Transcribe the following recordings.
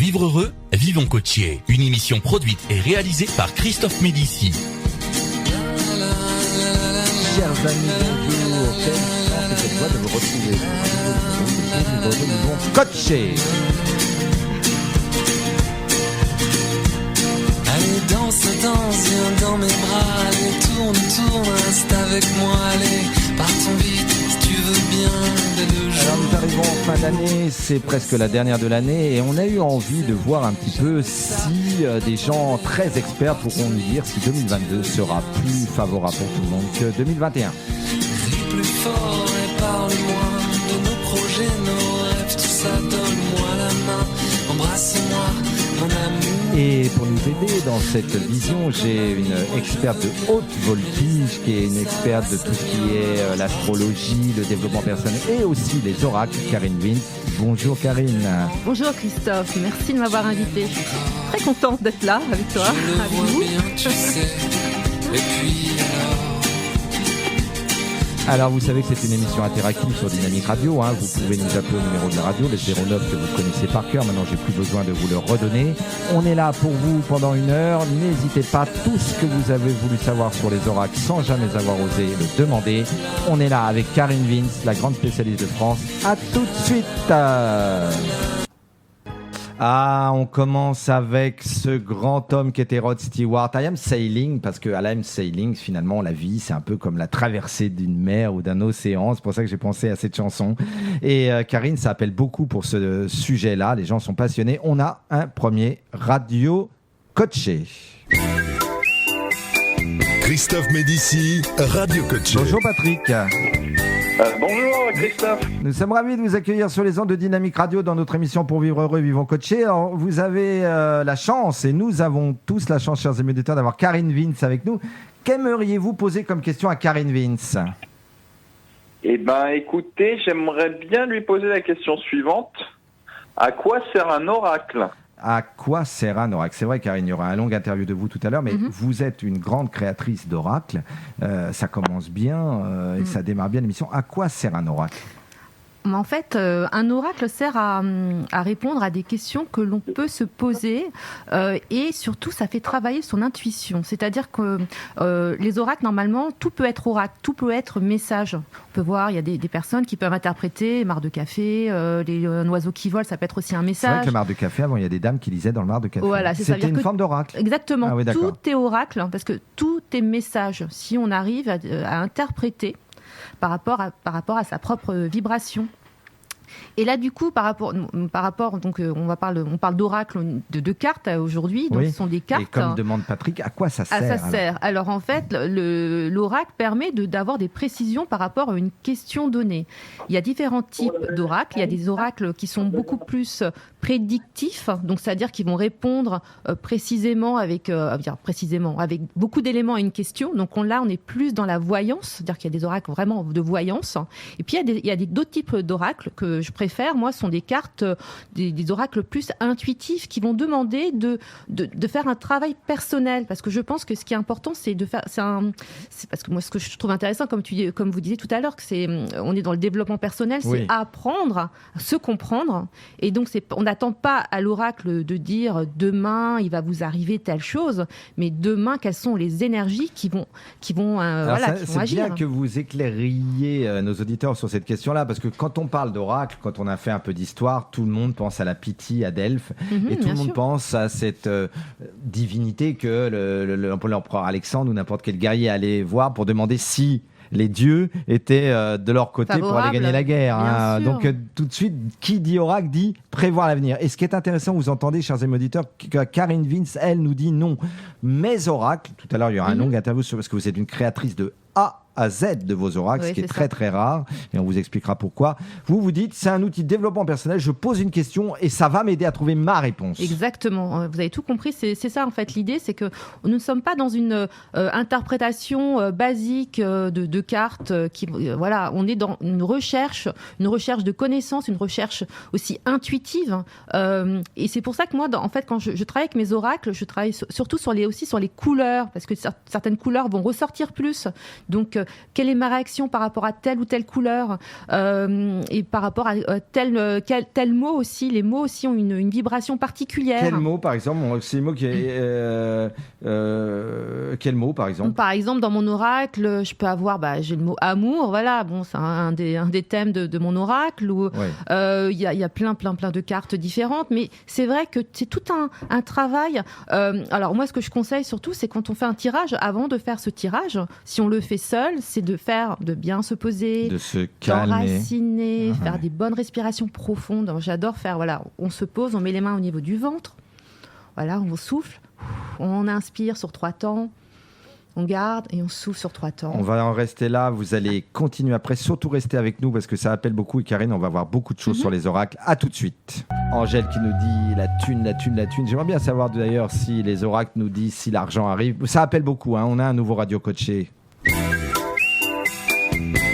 vivre heureux, vivons coachés. Une émission produite et réalisée par Christophe Médici. Chers amis, bonjour. Quelle chance et quelle joie de vous retrouver. Vivons coachés. Allez, danse, viens dans mes bras. Allez, tourne, reste avec moi. Allez, partons vite, si tu veux bien, dès le jour. Alors nous arrivons en fin d'année, c'est presque la dernière de l'année et on a eu envie de voir un petit peu si des gens très experts pourront nous dire si 2022 sera plus favorable pour tout le monde que 2021. Crie plus fort et parle-moi de nos projets, nos rêves, tout ça, donne-moi la main, embrasse-moi, mon amour. Et pour nous aider dans cette vision, j'ai une experte de haute voltige qui est une experte de tout ce qui est l'astrologie, le développement personnel et aussi les oracles, Karine Vince. Bonjour Karine. Bonjour Christophe, merci de m'avoir invité. Je suis très contente d'être là avec toi, avec vous. Bien, tu sais. Et puis Alors vous savez que c'est une émission interactive sur Dynamique Radio, hein. Vous pouvez nous appeler au numéro de la radio, le 09 que vous connaissez par cœur. Maintenant j'ai plus besoin de vous le redonner. On est là pour vous pendant 1 heure. N'hésitez pas, tout ce que vous avez voulu savoir sur les oracles sans jamais avoir osé le demander. On est là avec Karine Vince, la grande spécialiste de France. À tout de suite. On commence avec ce grand homme qui était Rod Stewart. I am sailing, parce que à la am sailing, finalement, la vie, c'est un peu comme la traversée d'une mer ou d'un océan. C'est pour ça que j'ai pensé à cette chanson. Et Karine, ça appelle beaucoup pour ce sujet-là. Les gens sont passionnés. On a un premier radio coaché. Christophe Médici, radio coaché. Bonjour Patrick. Bonjour Christophe. Nous sommes ravis de vous accueillir sur les ondes de Dynamique Radio dans notre émission Pour vivre heureux, vivons coachés. Alors, vous avez la chance, et nous avons tous la chance, chers amis auditeurs, d'avoir Karine Vince avec nous. Qu'aimeriez-vous poser comme question à Karine Vince ? Eh bien écoutez, j'aimerais bien lui poser la question suivante. À quoi sert un oracle ? À quoi sert un oracle ? C'est vrai, Karine, il y aura un long interview de vous tout à l'heure, mais vous êtes une grande créatrice d'oracles. Ça commence bien et ça démarre bien l'émission. À quoi sert un oracle ? En fait, un oracle sert à répondre à des questions que l'on peut se poser et surtout, ça fait travailler son intuition. C'est-à-dire que les oracles, normalement, tout peut être oracle, tout peut être message. On peut voir, il y a des personnes qui peuvent interpréter marre de café, un oiseau qui vole, ça peut être aussi un message. C'est vrai que le marre de café, avant, il y a des dames qui lisaient dans le marre de café. Voilà, c'était une forme d'oracle. Exactement, Ah oui, tout est oracle, parce que tout est message. Si on arrive à interpréter par rapport à sa propre vibration. Et là, du coup, par rapport, donc, on parle d'oracle, de cartes aujourd'hui. Donc, ce sont des cartes. Et comme demande Patrick, à quoi ça sert ? Alors, en fait, l'oracle permet d'avoir des précisions par rapport à une question donnée. Il y a différents types d'oracles. Il y a des oracles qui sont beaucoup plus prédictifs, donc c'est-à-dire qu'ils vont répondre précisément avec beaucoup d'éléments à une question. Donc on est plus dans la voyance, c'est-à-dire qu'il y a des oracles vraiment de voyance. Et puis il y a d'autres types d'oracles que je préfère. Moi, sont des cartes, des oracles plus intuitifs qui vont demander de faire un travail personnel, parce que je pense que ce qui est important, c'est de faire. C'est parce que moi, ce que je trouve intéressant, comme vous disiez tout à l'heure, que on est dans le développement personnel, c'est apprendre, se comprendre, et donc on n'attend pas à l'oracle de dire demain il va vous arriver telle chose, mais demain quelles sont les énergies qui vont agir. C'est bien que vous éclairiez nos auditeurs sur cette question-là, parce que quand on parle d'oracle, quand on a fait un peu d'histoire, tout le monde pense à la Pythie, à Delphes, et tout le monde pense à cette divinité que l'empereur Alexandre ou n'importe quel guerrier allait voir pour demander si les dieux étaient de leur côté pour aller gagner la guerre. Hein. Donc tout de suite, qui dit oracle dit prévoir l'avenir. Et ce qui est intéressant, vous entendez, chers amis auditeurs, que Karine Vince, elle, nous dit non. Mes oracles, tout à l'heure, il y aura un long interview parce que vous êtes une créatrice de A à Z de vos oracles, ce qui est très très rare, et on vous expliquera pourquoi. Vous dites, c'est un outil de développement personnel, je pose une question et ça va m'aider à trouver ma réponse. Exactement, vous avez tout compris, c'est ça en fait l'idée, c'est que nous ne sommes pas dans une interprétation basique de cartes, on est dans une recherche de connaissances, une recherche aussi intuitive, et c'est pour ça que moi, en fait, quand je travaille avec mes oracles, je travaille surtout sur les couleurs, parce que certaines couleurs vont ressortir plus, donc quelle est ma réaction par rapport à telle ou telle couleur et par rapport à tel mot aussi. Les mots aussi ont une vibration particulière. Quel mot, par exemple, c'est le mot qui est... quel mot, par exemple? Par exemple, dans mon oracle, je peux avoir, j'ai le mot amour, voilà, bon, c'est un des thèmes de mon oracle, où il y a plein de cartes différentes, mais c'est vrai que c'est tout un travail. Alors moi, ce que je conseille surtout, c'est quand on fait un tirage, avant de faire ce tirage, si on le fait seul, c'est de bien se poser, de se calmer, d'enraciner, faire des bonnes respirations profondes. J'adore faire, voilà, on se pose, on met les mains au niveau du ventre, voilà, on souffle, on inspire sur 3 temps. On garde et on souffle sur 3 temps. On va en rester là. Vous allez continuer après. Surtout rester avec nous parce que ça appelle beaucoup. Et Karine, on va voir beaucoup de choses sur les oracles. À tout de suite. Angèle qui nous dit la thune. J'aimerais bien savoir d'ailleurs si les oracles nous disent si l'argent arrive. Ça appelle beaucoup. On a un nouveau radio coaché.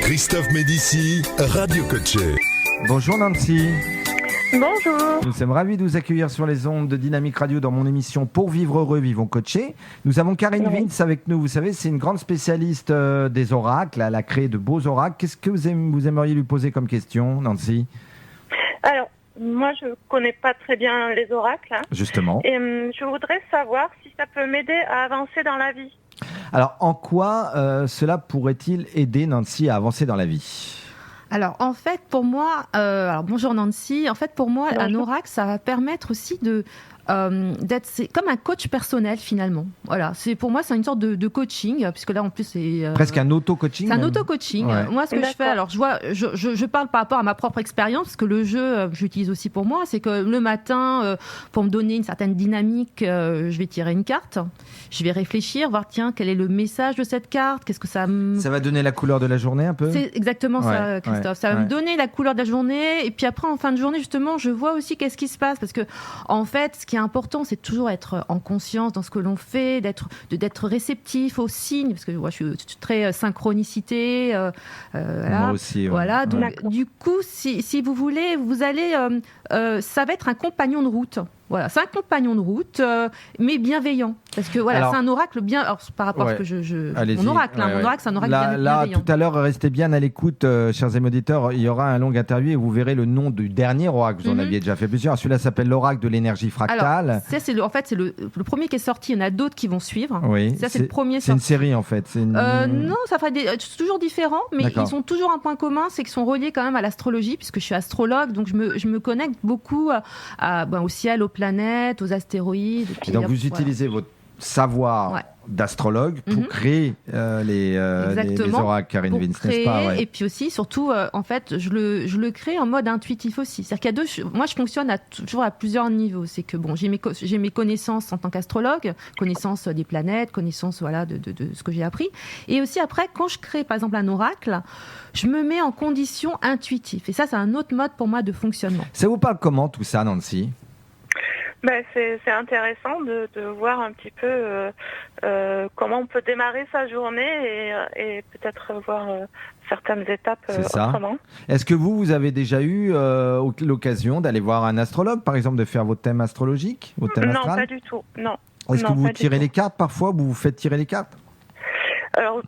Christophe Médici, radio coaché. Bonjour Nancy. Bonjour. Nous sommes ravis de vous accueillir sur les ondes de Dynamique Radio dans mon émission Pour vivre heureux, vivons coachés. Nous avons Karine Vince avec nous. Vous savez, c'est une grande spécialiste des oracles. Elle a créé de beaux oracles. Qu'est-ce que vous aimeriez lui poser comme question, Nancy? Alors, moi, je connais pas très bien les oracles. Justement. Et je voudrais savoir si ça peut m'aider à avancer dans la vie. Alors, en quoi cela pourrait-il aider Nancy à avancer dans la vie? Alors, en fait, pour moi, bonjour Nancy, en fait, pour moi, un oracle, ça va permettre aussi c'est comme un coach personnel finalement. Voilà, pour moi c'est une sorte de coaching puisque là en plus c'est presque un auto-coaching. C'est un auto-coaching. Ouais. Moi ce que je fais, alors je parle par rapport à ma propre expérience parce que le jeu j'utilise aussi pour moi, c'est que le matin pour me donner une certaine dynamique, je vais tirer une carte, je vais réfléchir, voir tiens quel est le message de cette carte, qu'est-ce que ça va donner la couleur de la journée un peu. C'est exactement ça, Christophe. Ça va me donner la couleur de la journée et puis après en fin de journée justement je vois aussi qu'est-ce qui se passe parce que en fait ce qui est important, c'est toujours être en conscience dans ce que l'on fait, d'être réceptif aux signes, parce que moi, je suis très synchronicité. Moi aussi. Voilà. Donc, du coup, si vous voulez, vous allez, ça va être un compagnon de route. Voilà, c'est un compagnon de route, mais bienveillant. Parce que voilà, c'est un oracle bien. Alors, par rapport à ce que mon oracle, mon oracle, c'est un oracle bienveillant. Là, tout à l'heure, restez bien à l'écoute, chers auditeurs. Il y aura un long interview et vous verrez le nom du dernier oracle. Vous en aviez déjà fait plusieurs. Celui-là s'appelle l'oracle de l'énergie fractale. Alors, c'est le premier qui est sorti. Il y en a d'autres qui vont suivre. Oui. Ça, c'est le premier. C'est une série en fait. Non, ça ferait c'est toujours différent, mais ils ont toujours un point commun, c'est qu'ils sont reliés quand même à l'astrologie, puisque je suis astrologue, donc je me connecte beaucoup au ciel, aux planètes, aux astéroïdes. Et donc vous utilisez votre savoir d'astrologue pour créer les oracles, Karine Vince, n'est-ce pas? Et puis aussi, surtout, en fait, je le crée en mode intuitif aussi. C'est-à-dire qu'il y a moi, je fonctionne toujours à plusieurs niveaux. C'est que bon, j'ai mes connaissances en tant qu'astrologue, connaissances des planètes, connaissances de ce que j'ai appris. Et aussi après, quand je crée par exemple un oracle, je me mets en condition intuitive. Et ça, c'est un autre mode pour moi de fonctionnement. Ça vous parle comment tout ça, Nancy? C'est intéressant de voir un petit peu comment on peut démarrer sa journée et peut-être voir certaines étapes autrement. Est-ce que vous avez déjà eu l'occasion d'aller voir un astrologue, par exemple, de faire votre thème astrologique, votre thème astral? Non, pas du tout. Non. Est-ce que vous tirez les cartes parfois? Vous faites tirer les cartes? Alors,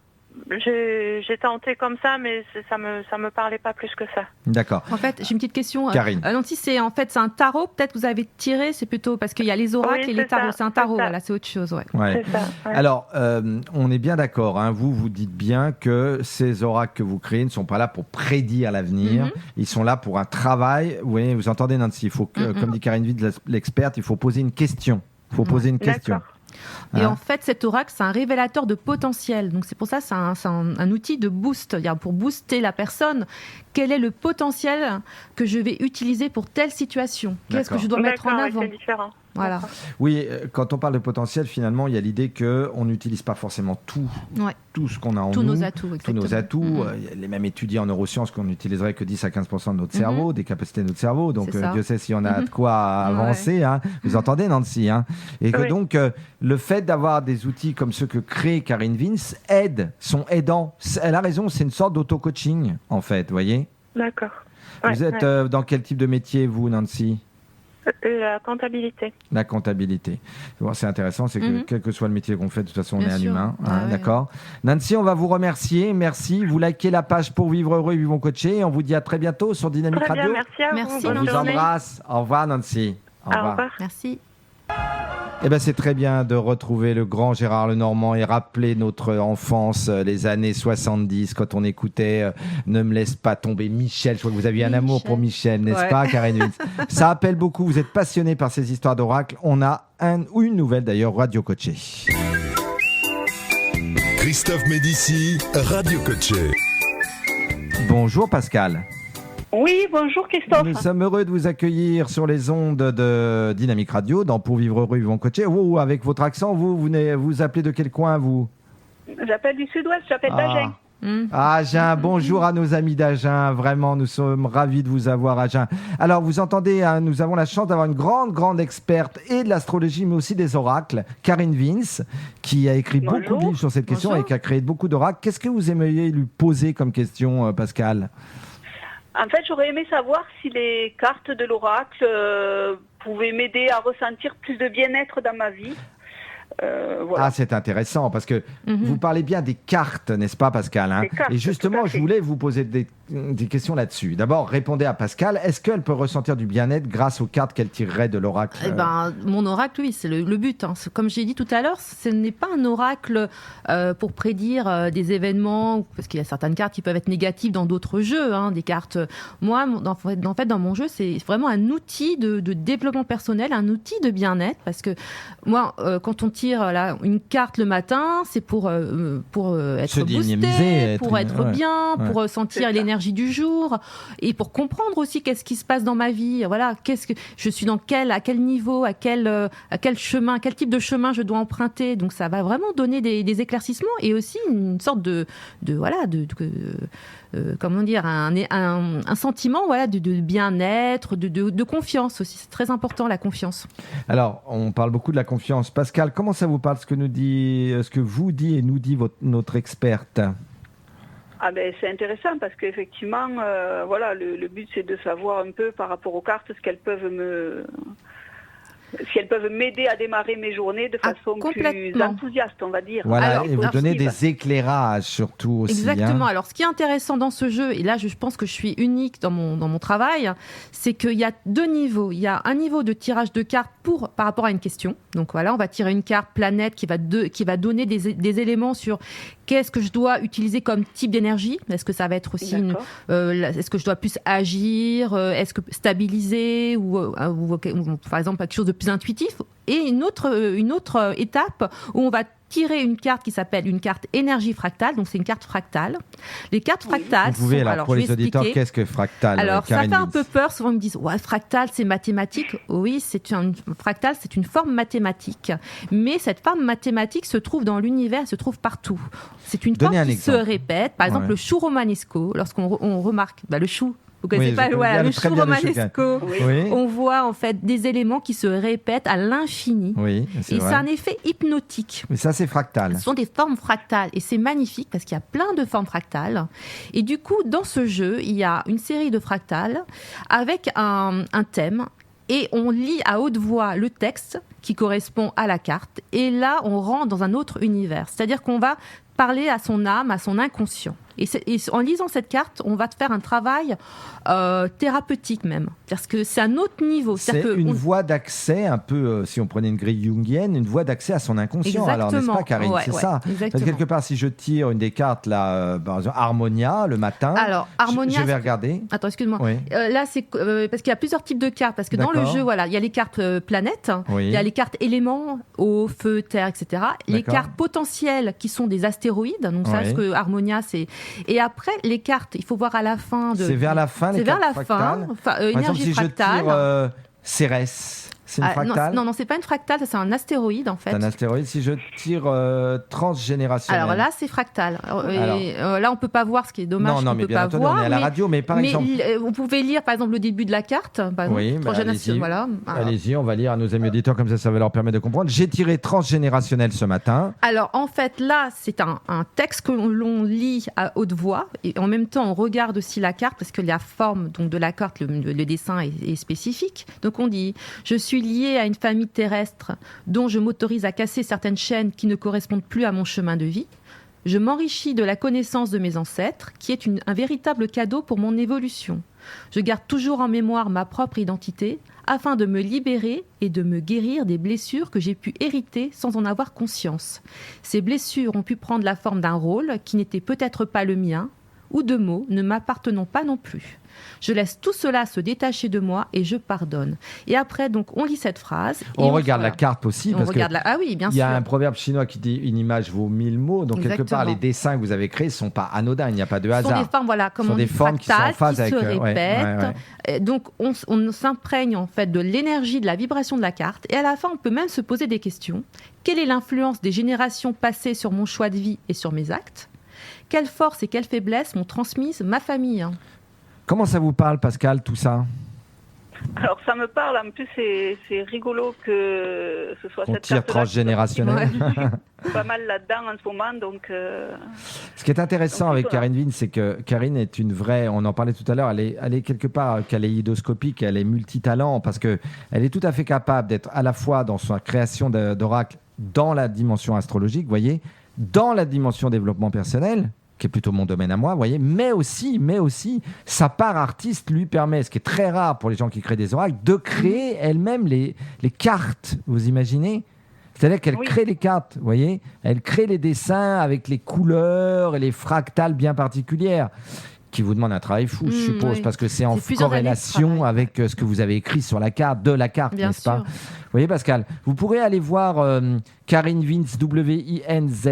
j'ai tenté comme ça, mais ça me parlait pas plus que ça. D'accord. En fait, j'ai une petite question. Karine. Nancy, c'est un tarot. Peut-être vous avez tiré, c'est plutôt parce qu'il y a les oracles et les tarots. C'est un tarot, voilà, c'est autre chose. Ouais. C'est ça, ouais. Alors, on est bien d'accord. Vous dites bien que ces oracles que vous créez ne sont pas là pour prédire l'avenir. Ils sont là pour un travail. Vous entendez, Nancy? Il faut comme dit Karine Vince, l'experte, il faut poser une question. Il faut poser une question. Et en fait, cet oracle, c'est un révélateur de potentiel. Donc, c'est pour ça, c'est un outil de boost. Pour booster la personne, quel est le potentiel que je vais utiliser pour telle situation? Qu'est-ce que je dois mettre en avant? C'est différent. Voilà. Oui, quand on parle de potentiel, finalement, il y a l'idée qu'on n'utilise pas forcément tout ce qu'on a en nous. Tous nos atouts, exactement. Tous nos atouts. Les mêmes étudiés en neurosciences qu'on n'utiliserait que 10 à 15% de notre cerveau, des capacités de notre cerveau. Donc, Dieu sait si on a de quoi avancer. Hein. Vous entendez, Nancy? Et que donc, le fait d'avoir des outils comme ceux que crée Karine Vince sont aidants. Elle a raison, c'est une sorte d'auto-coaching, en fait, vous voyez? D'accord. Vous êtes dans quel type de métier, vous, Nancy? La comptabilité. La comptabilité. Bon, c'est intéressant, c'est que quel que soit le métier qu'on fait, de toute façon, on est un humain. Hein, d'accord. Nancy, on va vous remercier. Merci. Vous likez la page Pour Vivre Heureux et Vivons Coachés. Et on vous dit à très bientôt sur Dynamique Très Radio. bien, merci à vous. Merci, Bonne On vous journée. embrasse. Au revoir, Nancy. Au revoir. Merci. Eh ben, c'est très bien de retrouver le grand Gérard Lenormand et rappeler notre enfance, les années 70, quand on écoutait Ne me laisse pas tomber Michel. Je crois que vous aviez un amour pour Michel, n'est-ce pas, Karine Wintz? Ça appelle beaucoup. Vous êtes passionné par ces histoires d'oracles. On a une nouvelle d'ailleurs, Radio Coaché. Christophe Médici, Radio Coaché. Bonjour Pascal. Oui, bonjour Christophe. Nous sommes heureux de vous accueillir sur les ondes de Dynamique Radio, dans Pour Vivre Heureux, Vivons Coachés. Vous, avec votre accent, vous appelez de quel coin, vous? J'appelle du sud-ouest, j'appelle d'Agen. Agen, bonjour à nos amis d'Agen. Vraiment, nous sommes ravis de vous avoir à Agen. Alors, vous entendez, hein, nous avons la chance d'avoir une grande experte et de l'astrologie, mais aussi des oracles, Karine Wintz, qui a écrit beaucoup de livres sur cette question et qui a créé beaucoup d'oracles. Qu'est-ce que vous aimeriez lui poser comme question, Pascal? En fait, j'aurais aimé savoir si les cartes de l'oracle pouvaient m'aider à ressentir plus de bien-être dans ma vie. Voilà. Ah, c'est intéressant parce que vous parlez bien des cartes, n'est-ce pas, Pascal, hein? Cartes, et justement, je voulais vous poser des questions là-dessus. D'abord, répondez à Pascal. Est-ce qu'elle peut ressentir du bien-être grâce aux cartes qu'elle tirerait de l'oracle? Mon oracle, oui, c'est le but. Hein. Comme j'ai dit tout à l'heure, ce n'est pas un oracle pour prédire des événements, parce qu'il y a certaines cartes qui peuvent être négatives dans d'autres jeux. Hein, des cartes. Moi, en fait, dans mon jeu, c'est vraiment un outil de développement personnel, un outil de bien-être, parce que moi, quand on tire une carte le matin, c'est pour être boosté, pour être bien, pour sentir l'énergie du jour et pour comprendre aussi qu'est-ce qui se passe dans ma vie. Voilà, qu'est-ce que je suis à quel niveau, à quel chemin, quel type de chemin je dois emprunter. Donc ça va vraiment donner des éclaircissements et aussi une sorte comment dire, un sentiment, voilà, de bien-être, de confiance aussi. C'est très important, la confiance. Alors, on parle beaucoup de la confiance. Pascal, comment ça vous parle ce que vous dit et nous dit notre experte? Ah ben, c'est intéressant parce qu'effectivement, voilà, le but c'est de savoir un peu par rapport aux cartes ce qu'elles peuvent m'aider à démarrer mes journées de façon plus enthousiaste, on va dire. Voilà, et vous donner des éclairages surtout aussi. Exactement. Hein. Alors, ce qui est intéressant dans ce jeu, et là, je pense que je suis unique dans mon travail, c'est qu'il y a deux niveaux. Il y a un niveau de tirage de cartes par rapport à une question. Donc voilà, on va tirer une carte planète qui va donner des éléments sur qu'est-ce que je dois utiliser comme type d'énergie. Est-ce que ça va être aussi est-ce que je dois plus agir, est-ce que stabiliser ou par exemple quelque chose de plus intuitif, et une autre étape où on va tirer une carte qui s'appelle une carte énergie fractale, donc c'est une carte fractale. Les cartes fractales Vous pouvez, alors, pour les auditeurs, qu'est-ce que fractal? Alors, ça fait un peu peur, souvent ils me disent ouais, fractal c'est mathématique. Oui, fractal c'est une forme mathématique, mais cette forme mathématique se trouve dans l'univers, se trouve partout. C'est une forme qui se répète, par exemple le chou romanesco, lorsqu'on remarque le chou. Vous connaissez pas le chou romanesco. On voit en fait des éléments qui se répètent à l'infini. Oui, c'est un effet hypnotique. Mais ça, c'est fractal. Ce sont des formes fractales et c'est magnifique parce qu'il y a plein de formes fractales. Et du coup, dans ce jeu, il y a une série de fractales avec un thème. Et on lit à haute voix le texte qui correspond à la carte. Et là, on rentre dans un autre univers. C'est-à-dire qu'on va parler à son âme, à son inconscient. Et en lisant cette carte, on va te faire un travail thérapeutique même. Parce que c'est un autre niveau. C'est une voie d'accès, un peu, si on prenait une grille jungienne, une voie d'accès à son inconscient. Exactement. Alors, n'est-ce pas, Karine? C'est ça. Parce que quelque part, si je tire une des cartes, là, par exemple, Harmonia, le matin, alors, Harmonia, je vais regarder. Attends, excuse-moi. Oui. Là, c'est parce qu'il y a plusieurs types de cartes. Parce que dans le jeu, voilà, il y a les cartes planètes, il y a les cartes éléments, eau, feu, terre, etc. Les cartes potentielles qui sont des astéroïdes. Donc, ça, ce que Harmonia, c'est... Et après, les cartes, il faut voir à la fin. C'est vers la fin, les cartes fractales. Par exemple, si je tire Cérès. C'est une fractale? Non, c'est pas une fractale, ça, c'est un astéroïde en fait. C'est un astéroïde. Si je tire transgénérationnel. Alors là, c'est fractal. Là, on peut pas voir, ce qui est dommage. Non, mais bien entendu, on est à la radio, mais par exemple. Vous pouvez lire par exemple le début de la carte. Oui, allez-y. Voilà. Allez-y, on va lire à nos amis auditeurs, comme ça va leur permettre de comprendre. J'ai tiré transgénérationnel ce matin. Alors en fait, là, c'est un texte que l'on lit à haute voix et en même temps, on regarde aussi la carte parce que la forme donc, de la carte, le dessin est spécifique. Donc on dit « Je suis lié à une famille terrestre dont je m'autorise à casser certaines chaînes qui ne correspondent plus à mon chemin de vie. Je m'enrichis de la connaissance de mes ancêtres, qui est un véritable cadeau pour mon évolution. Je garde toujours en mémoire ma propre identité afin de me libérer et de me guérir des blessures que j'ai pu hériter sans en avoir conscience. Ces blessures ont pu prendre la forme d'un rôle qui n'était peut-être pas le mien ou de mots ne m'appartenant pas non plus. Je laisse tout cela se détacher de moi et je pardonne. » Et après, donc, on lit cette phrase. On regarde la carte aussi. Parce Ah oui, bien sûr. Il y a un proverbe chinois qui dit « une image vaut 1000 mots ». Donc, quelque part, les dessins que vous avez créés ne sont pas anodins. Il n'y a pas de hasard. Ce sont des formes, voilà, comme on dit, fractales, qui se répètent. Donc, on s'imprègne, en fait, de l'énergie, de la vibration de la carte. Et à la fin, on peut même se poser des questions. Quelle est l'influence des générations passées sur mon choix de vie et sur mes actes ? Quelle force et quelle faiblesse m'ont transmise ma famille ? Comment ça vous parle, Pascal, tout ça ? Alors, ça me parle. En plus, c'est rigolo que ce soit cette tire transgénérationnel. Pas mal là-dedans en ce moment, donc... Ce qui est intéressant avec Karine Vince, c'est que Karine est une vraie... On en parlait tout à l'heure, elle est quelque part kaléidoscopique, elle est multitalent, parce qu'elle est tout à fait capable d'être à la fois dans sa création d'oracle, dans la dimension astrologique, vous voyez, dans la dimension développement personnel, qui est plutôt mon domaine à moi, vous voyez, mais aussi, sa part artiste lui permet, ce qui est très rare pour les gens qui créent des oracles, de créer elle-même les cartes, vous imaginez ? C'est-à-dire qu'elle crée les cartes, vous voyez ? Elle crée les dessins avec les couleurs et les fractales bien particulières, qui vous demandent un travail fou, je suppose, parce que c'est en corrélation avec ce que vous avez écrit sur la carte, de la carte, bien n'est-ce pas ? Vous voyez, Pascal, vous pourrez aller voir Karine Vince, WINZZSZ,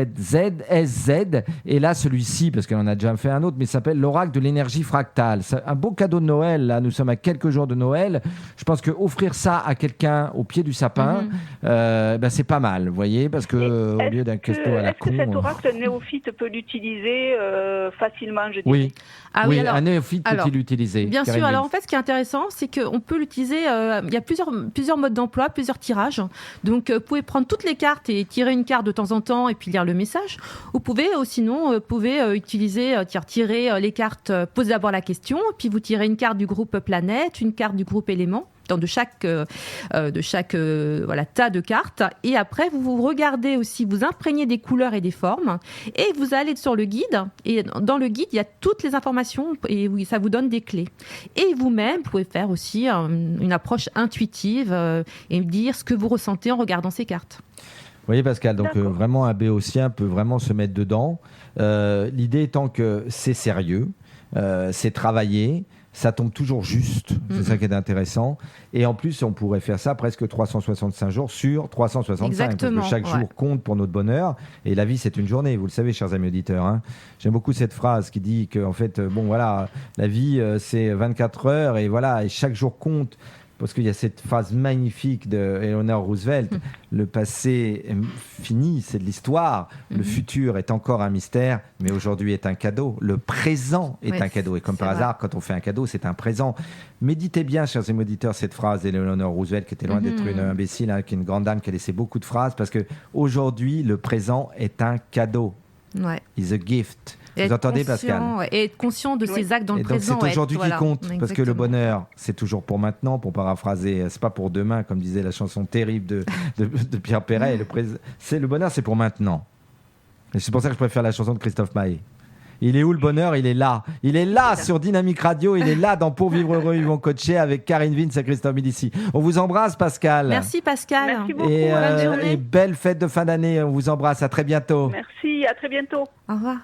et là, celui-ci, parce qu'elle en a déjà fait un autre, mais s'appelle l'oracle de l'énergie fractale. C'est un beau cadeau de Noël, là, nous sommes à quelques jours de Noël. Je pense qu'offrir ça à quelqu'un au pied du sapin, c'est pas mal, vous voyez, parce que au lieu d'un casto à la con... Est-ce que cet oracle néophyte peut l'utiliser facilement, je dirais ? Oui. Alors, un néophyte peut-il l'utiliser ? Bien sûr. Alors en fait, ce qui est intéressant, c'est qu'on peut l'utiliser. Il y a plusieurs modes d'emploi, plusieurs tirages. Donc, vous pouvez prendre toutes les cartes et tirer une carte de temps en temps et puis lire le message. Vous pouvez, sinon, utiliser, tirer les cartes. Posez d'abord la question, puis vous tirez une carte du groupe planète, une carte du groupe élément. De chaque tas de cartes, et après vous regardez aussi, vous imprégnez des couleurs et des formes, et vous allez sur le guide, et dans le guide il y a toutes les informations, et oui, ça vous donne des clés, et vous-même vous pouvez faire aussi une approche intuitive et dire ce que vous ressentez en regardant ces cartes. Vous voyez, Pascal, donc vraiment un béotien peut vraiment se mettre dedans, l'idée étant que c'est sérieux, c'est travaillé, ça tombe toujours juste, c'est ça qui est intéressant. Et en plus, on pourrait faire ça presque 365 jours sur 365. Exactement, parce que chaque jour compte pour notre bonheur. Et la vie, c'est une journée, vous le savez, chers amis auditeurs. Hein. J'aime beaucoup cette phrase qui dit que, en fait, la vie, c'est 24 heures et voilà, et chaque jour compte. Parce qu'il y a cette phrase magnifique de Eleanor Roosevelt, le passé est fini, c'est de l'histoire, le futur est encore un mystère, mais aujourd'hui est un cadeau, le présent est un cadeau, et comme par hasard, quand on fait un cadeau, c'est un présent. Méditez bien, chers auditeurs, cette phrase d'Eleanor Roosevelt, qui était loin d'être une imbécile, qui est une grande dame qui a laissé beaucoup de phrases, parce qu'aujourd'hui, le présent est un cadeau. It's a gift. Vous entendez, Pascal ? Et être conscient de ses actes dans le présent. C'est aujourd'hui qui compte, parce que le bonheur, c'est toujours pour maintenant, pour paraphraser, c'est pas pour demain, comme disait la chanson terrible de Pierre Perret. Le bonheur, c'est pour maintenant. Et c'est pour ça que je préfère la chanson de Christophe Maé. Il est où le bonheur ? Il est là. Il est là sur Dynamique Radio. Il est là dans Pour Vivre Heureux, ils vont coacher avec Karine Vince et Christophe Médici. On vous embrasse, Pascal. Merci, Pascal. Merci beaucoup. Et belle fête de fin d'année. On vous embrasse. À très bientôt. Merci. À très bientôt. Au revoir.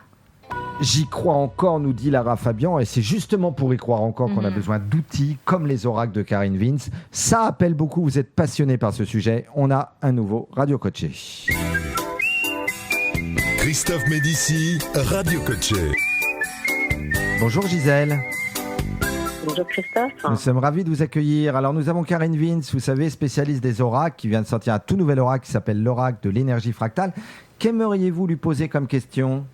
J'y crois encore, nous dit Lara Fabian, et c'est justement pour y croire encore qu'on a besoin d'outils comme les oracles de Karine Vince. Ça appelle beaucoup, vous êtes passionné par ce sujet. On a un nouveau Radio Coaché. Christophe Médici, Radio Coaché. Bonjour Gisèle. Bonjour Christophe. Nous sommes ravis de vous accueillir. Alors nous avons Karine Vince, vous savez, spécialiste des oracles, qui vient de sortir un tout nouvel oracle qui s'appelle l'oracle de l'énergie fractale. Qu'aimeriez-vous lui poser comme question ?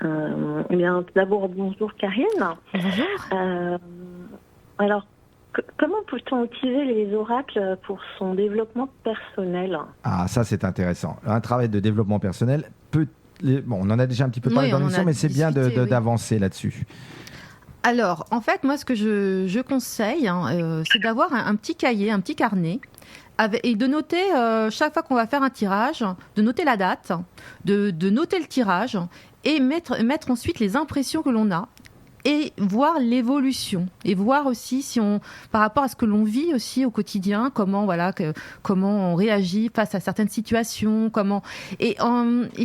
Eh bien, d'abord, bonjour Karine. Bonjour. Alors, comment peut-on utiliser les oracles pour son développement personnel ? Ah, ça c'est intéressant. Un travail de développement personnel peut... Bon, on en a déjà un petit peu parlé dans l'émission, mais c'est bien d'avancer là-dessus. Alors, en fait, moi, ce que je conseille, c'est d'avoir un petit cahier, un petit carnet, et de noter, chaque fois qu'on va faire un tirage, de noter la date, de noter le tirage, et mettre ensuite les impressions que l'on a, et voir l'évolution, et voir aussi si par rapport à ce que l'on vit aussi au quotidien, comment on réagit face à certaines situations, et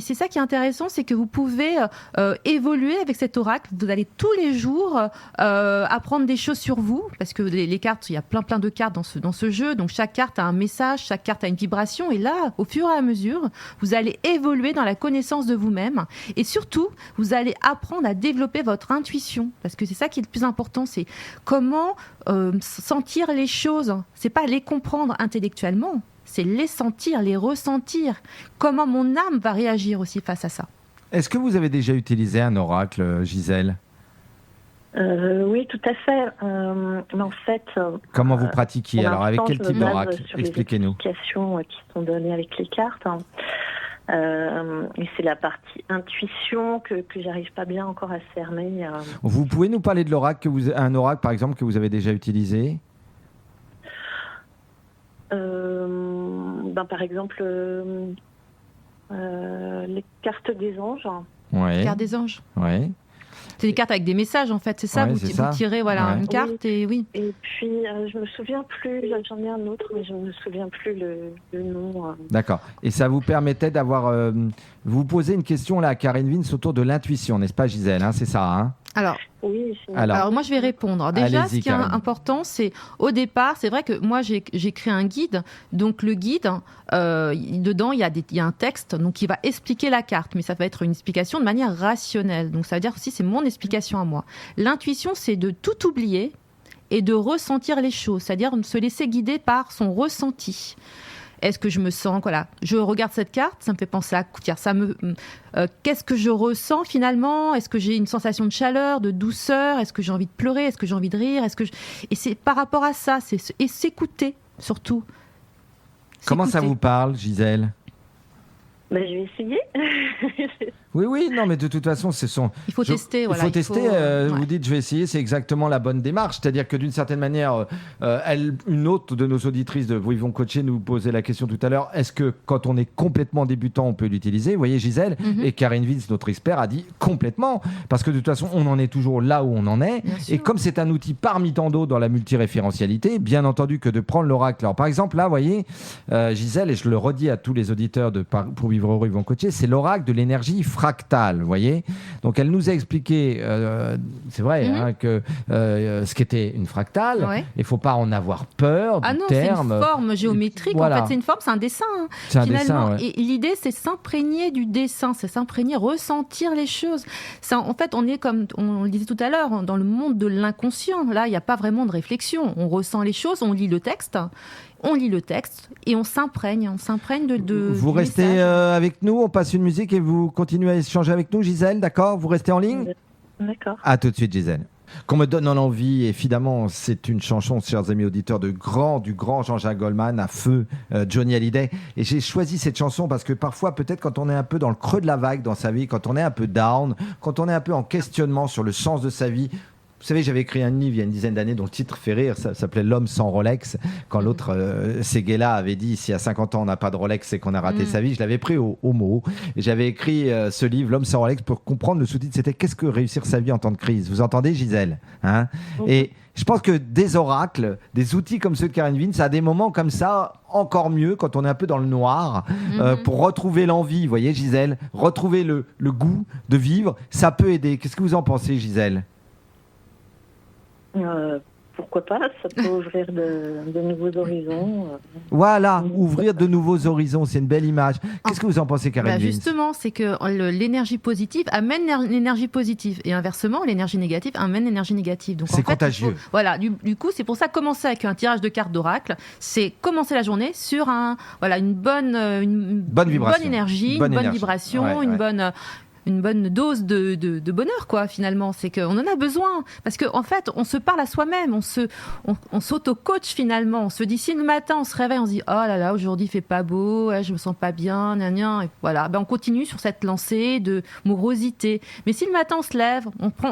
c'est ça qui est intéressant, c'est que vous pouvez évoluer avec cet oracle. Vous allez tous les jours apprendre des choses sur vous, parce que les cartes, il y a plein de cartes dans ce jeu, donc chaque carte a un message, chaque carte a une vibration, et là, au fur et à mesure, vous allez évoluer dans la connaissance de vous-même, et surtout, vous allez apprendre à développer votre intuition. Parce que c'est ça qui est le plus important, c'est comment sentir les choses. C'est pas les comprendre intellectuellement, c'est les sentir, les ressentir. Comment mon âme va réagir aussi face à ça. Est-ce que vous avez déjà utilisé un oracle, Gisèle ? Oui, tout à fait. Mais en fait, comment vous pratiquiez ? Alors, avec quel type d'oracle ? Expliquez-nous. Les explications qui sont données avec les cartes. Et c'est la partie intuition que j'arrive pas bien encore à cerner. Vous pouvez nous parler de l'oracle un oracle par exemple que vous avez déjà utilisé ? Par exemple, les cartes des anges. Ouais. Les cartes des anges. Ouais. C'est des cartes avec des messages en fait, c'est ça, vous tirez une carte et oui. Et puis je me souviens plus, j'en ai un autre mais je me souviens plus le nom. D'accord. Et ça vous permettait d'avoir, vous posez une question là à Karine Vince autour de l'intuition, n'est-ce pas Gisèle, c'est ça Alors, oui, alors moi je vais répondre. Déjà, ce qui est important, c'est au départ, c'est vrai que moi j'ai créé un guide. Donc le guide, dedans il y a un texte donc qui va expliquer la carte, mais ça va être une explication de manière rationnelle. Donc ça veut dire aussi c'est mon explication à moi. L'intuition, c'est de tout oublier et de ressentir les choses, c'est-à-dire de se laisser guider par son ressenti. Est-ce que je me sens, je regarde cette carte, ça me fait penser à qu'est-ce que je ressens finalement ? Est-ce que j'ai une sensation de chaleur, de douceur ? Est-ce que j'ai envie de pleurer ? Est-ce que j'ai envie de rire ? Et c'est par rapport à ça, et s'écouter surtout. Comment ça vous parle, Gisèle ? Je vais essayer. Oui, non, mais de toute façon, il faut tester. Il faut tester. Vous dites, je vais essayer, c'est exactement la bonne démarche. C'est-à-dire que d'une certaine manière, une autre de nos auditrices de Vivons Coachés nous posait la question tout à l'heure. Est-ce que quand on est complètement débutant, on peut l'utiliser ? Vous voyez, Gisèle et Karine Vince, notre expert, a dit complètement, parce que de toute façon, on en est toujours là où on en est. Et comme c'est un outil parmi tant d'autres dans la multiréférentialité, bien entendu que de prendre l'oracle. Alors, par exemple, là, vous voyez, Gisèle, et je le redis à tous les auditeurs pour Vivre Heureux, Vivons Coachés, c'est l'oracle de l'énergie fractale, vous voyez. Donc elle nous a expliqué, c'est vrai, que ce qu'était une fractale. Il ne faut pas en avoir peur du terme. C'est une forme géométrique. Voilà. En fait, c'est une forme, c'est un dessin. C'est un finalement. dessin, Et l'idée, c'est s'imprégner du dessin, c'est s'imprégner, ressentir les choses. En fait, on est comme on le disait tout à l'heure, dans le monde de l'inconscient. Là, il n'y a pas vraiment de réflexion. On ressent les choses, on lit le texte. Et on s'imprègne de Vous restez avec nous, on passe une musique et vous continuez à échanger avec nous, Gisèle, d'accord ? Vous restez en ligne ? D'accord. À tout de suite, Gisèle. Qu'on me donne en envie, évidemment, c'est une chanson, chers amis auditeurs, du grand Jean-Jacques Goldman, à feu Johnny Hallyday. Et j'ai choisi cette chanson parce que parfois, peut-être quand on est un peu dans le creux de la vague dans sa vie, quand on est un peu down, quand on est un peu en questionnement sur le sens de sa vie. Vous savez, j'avais écrit un livre il y a une dizaine d'années dont le titre fait rire, ça s'appelait L'homme sans Rolex. Quand l'autre, Séguéla, avait dit si à 50 ans on n'a pas de Rolex, c'est qu'on a raté sa vie. Je l'avais pris au mot. Et j'avais écrit ce livre, L'homme sans Rolex, pour comprendre le sous-titre. C'était qu'est-ce que réussir sa vie en temps de crise. Vous entendez, Gisèle ? Et je pense que des oracles, des outils comme ceux de Karine Vince, à des moments comme ça, encore mieux quand on est un peu dans le noir, pour retrouver l'envie. Vous voyez, Gisèle ? Retrouver le goût de vivre, ça peut aider. Qu'est-ce que vous en pensez, Gisèle ? pourquoi pas, ça peut ouvrir de nouveaux horizons. Voilà, ouvrir de nouveaux horizons, c'est une belle image. Qu'est-ce que vous en pensez, Karine Vins ? Justement, c'est que l'énergie positive amène l'énergie positive et inversement, l'énergie négative amène l'énergie négative. Donc, c'est contagieux. Voilà, du coup, c'est pour ça commencer avec un tirage de cartes d'oracle, c'est commencer la journée sur une bonne énergie, une bonne vibration, une bonne dose de bonheur, quoi, finalement. C'est qu'on en a besoin. Parce qu'en fait, on se parle à soi-même, on s'auto-coach, finalement. On se dit, si le matin, on se réveille, on se dit, oh là là, aujourd'hui, il fait pas beau, je me sens pas bien, gna gna. Et voilà, on continue sur cette lancée de morosité. Mais si le matin, on se lève,